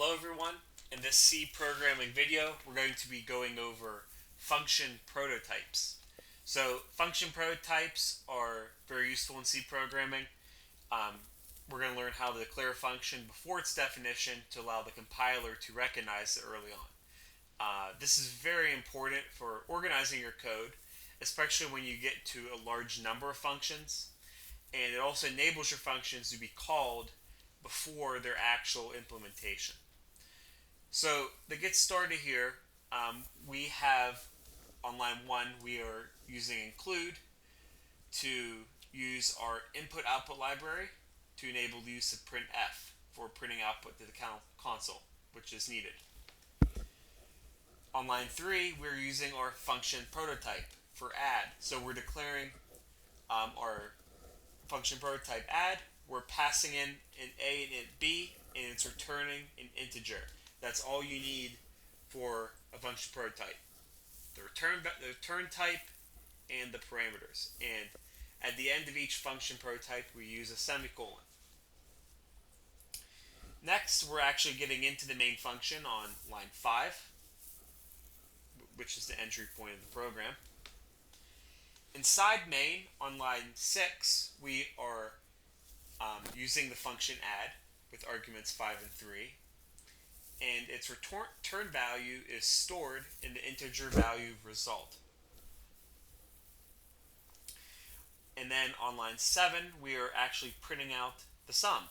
Hello everyone. In this C programming video, we're going to be going over function prototypes. So function prototypes are very useful in C programming. Um, we're going to learn how to declare a function before its definition to allow the compiler to recognize it early on. This is very important for organizing your code, especially when you get to a large number of functions. And it also enables your functions to be called before their actual implementation. So to get started here, we have on line 1, we are using include to use our input output library to enable the use of printf for printing output to the console, which is needed. On line 3, we're using our function prototype for add. So we're declaring our function prototype add. We're passing in an A and an B, and it's returning an integer. That's all you need for a function prototype. The return type and the parameters. And at the end of each function prototype, we use a semicolon. Next, we're actually getting into the main function on line 5, which is the entry point of the program. Inside main, on line 6, we are using the function add with arguments 5 and 3. And its return value is stored in the integer value result. And then on line 7, we are actually printing out the sum.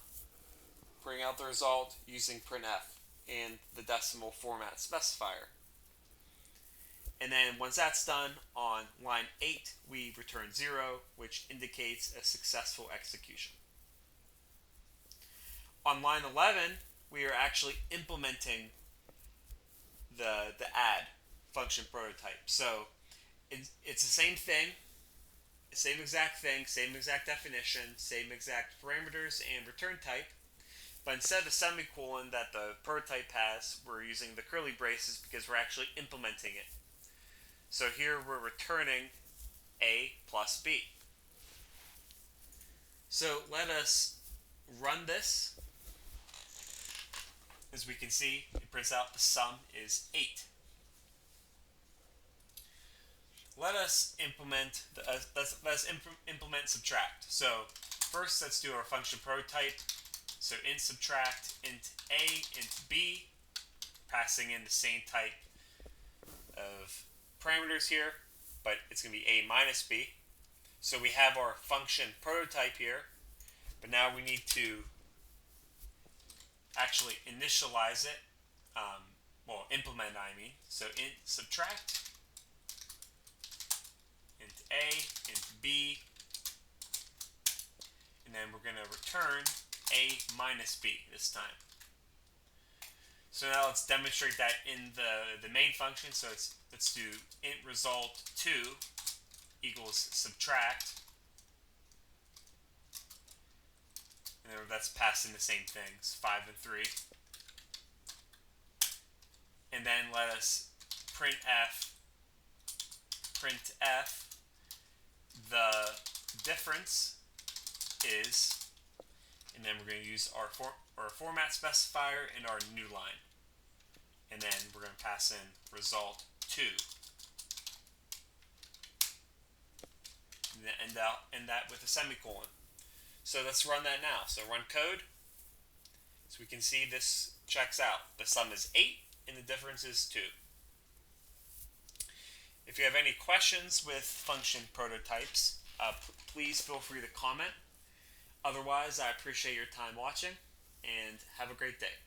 Printing out the result using printf and the decimal format specifier. And then once that's done, on line 8, we return 0, which indicates a successful execution. On line 11, we are actually implementing the add function prototype. So it's the same thing, same exact definition, same exact parameters and return type. But instead of the semicolon that the prototype has, we're using the curly braces because we're actually implementing it. So here we're returning A plus B. So let us run this. As we can see, it prints out the sum is 8. Let us implement implement subtract. So first, let's do our function prototype. So int subtract, int A, int B, passing in the same type of parameters here, but it's going to be A minus B. So we have our function prototype here, but now we need to actually initialize it, implement so int subtract, int A, int B, and then we're going to return A minus B this time. So now let's demonstrate that in the main function. So let's do int result 2 equals subtract, and then that's passing the same things, 5 and 3. And then let us printf the difference is, and then we're going to use our format specifier and our new line. And then we're going to pass in result 2. And then end that with a semicolon. So let's run that now. So run code. So we can see this checks out. The sum is 8 and the difference is 2. If you have any questions with function prototypes, please feel free to comment. Otherwise, I appreciate your time watching and have a great day.